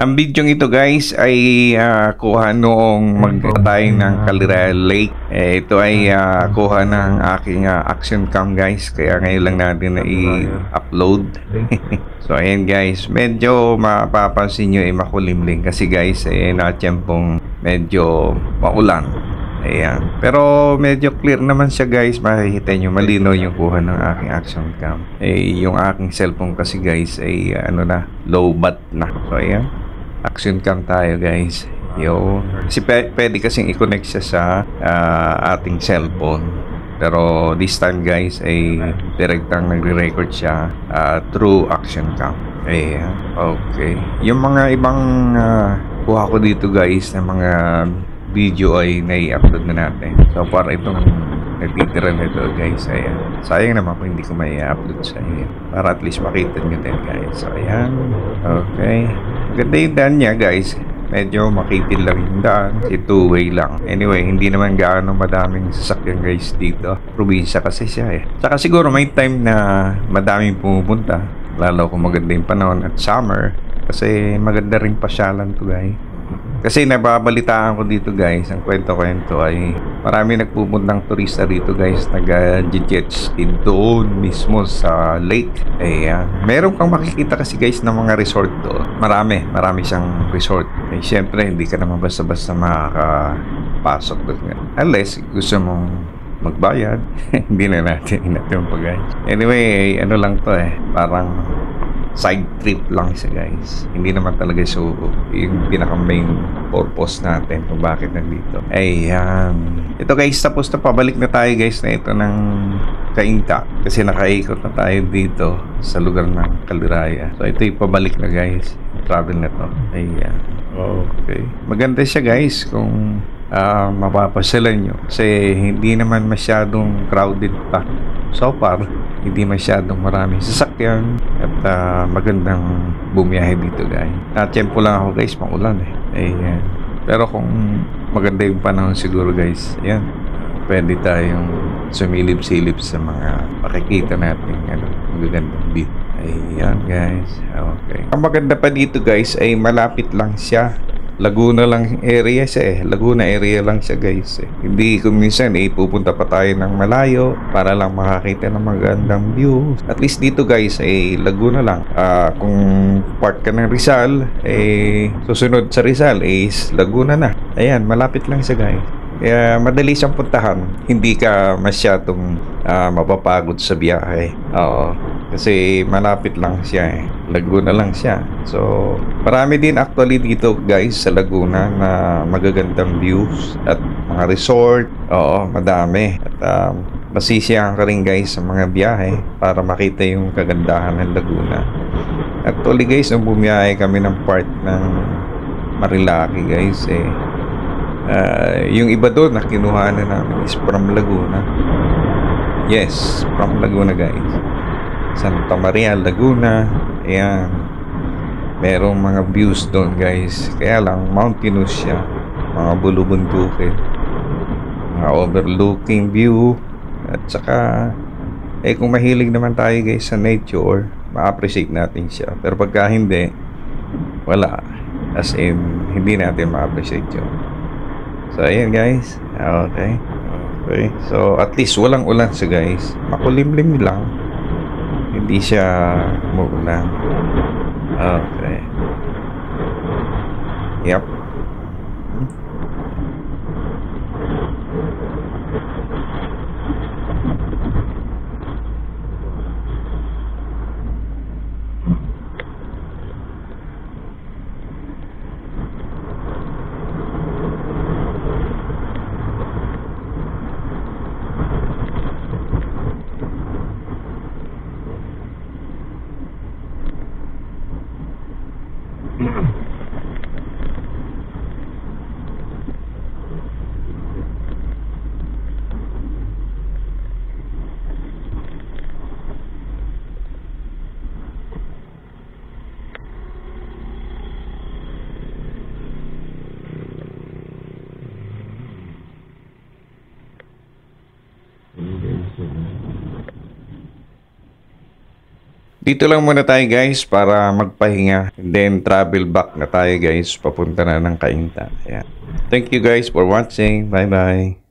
Ang video ito guys ay kuha noong magtatay ng Caliraya Lake. Ito ay kuha ng aking action cam guys. Kaya ngayon lang natin na i-upload. So ayan guys, medyo mapapansin nyo ay makulimlim. Kasi guys, natiyempong medyo maulan. Ayan. Pero medyo clear naman siya guys. Makikita nyo malinaw yung kuha ng aking action cam. Yung aking cellphone kasi guys ay low bat na. So ayan. Action cam tayo guys. Kasi pwede kasing i-connect siya sa ating cellphone. Pero this time guys ay direktang nagre-record siya through action cam. Ayan. Okay. Yung mga ibang kuha ko dito guys na mga video ay nai-upload na natin. So para itong nagtitira nito guys, ayan. Sayang naman kung hindi ko may upload sa inyo para at least makita nyo din guys. So ayan. Okay. Ganda yung daan niya guys. Medyo makitid lang yung daan. Kasi two-way lang. Anyway, hindi naman gaano madaming sasakyan guys dito. Probinsya kasi siya eh. Saka siguro may time na madaming pumupunta. Lalo kung maganda yung panahon at summer. Kasi maganda rin pasyalan to guys. Kasi nababalitaan ko dito guys, ang kwento-kwento ay marami nagpupuntang turista dito guys, nag-jet ski doon mismo sa lake. Meron kang makikita kasi guys ng mga resort doon. Marami siyang resort. Siyempre hindi ka naman basta-basta makakapasok doon. Unless gusto mong magbayad, hindi na natin pag-guys. Anyway, ano lang to parang side trip lang siya guys. Hindi naman talaga so yung pinaka main purpose natin kung bakit nandito. Ayan. Ito guys, tapos na pabalik na tayo guys na ito ng Cainta. Kasi nakaikot na tayo dito sa lugar ng Caliraya. So ito yung pabalik na guys. Travel na to. Ayan. Okay. Maganda siya guys kung mapapasyalan nyo. Kasi hindi naman masyadong crowded pa. So far, hindi masyadong maraming sasakyan at magandang bumiyahe dito guys. Natiyempo lang ako guys, maulan Ayan. Pero kung maganda yung panahon siguro guys, ayan, pwede tayong sumilip-silip sa mga makikita natin magagandang view. Ayan guys. Okay. Ang maganda pa dito guys ay malapit lang siya. Laguna lang area siya Laguna area lang siya guys Hindi kung minsan pupunta pa tayo ng malayo para lang makakita ng magandang view. At least dito guys Laguna lang. Kung part ka ng Rizal susunod sa Rizal is Laguna na. Ayan, malapit lang siya guys. Kaya madali siyang puntahan. Hindi ka masyadong mapapagod sa biyahe. Oo. Kasi malapit lang siya Laguna lang siya. So marami din actually dito guys sa Laguna na magagandang views at mga resort. Oo, madami. At masisiyahan ka rin guys sa mga biyahe para makita yung kagandahan ng Laguna. Actually guys, nung bumiyahe kami ng part ng Marilaki guys yung iba doon na kinuha na namin is from Laguna. Yes, from Laguna guys. Santa Maria, Laguna. Ayan. Merong mga views doon guys. Kaya lang mountainous siya. Mga bulubundukin, mga overlooking view. At saka kung mahilig naman tayo guys sa nature, ma-appreciate natin siya. Pero pagka hindi, wala. As in, hindi natin ma-appreciate yun. So ayan guys. Okay. So at least walang ulan siya guys. Makulimlim lang. Hindi siya umuulan. Okay. Yep. Dito lang muna tayo guys para magpahinga. And then travel back na tayo guys. Papunta na ng Cainta. Ayan. Thank you guys for watching. Bye bye.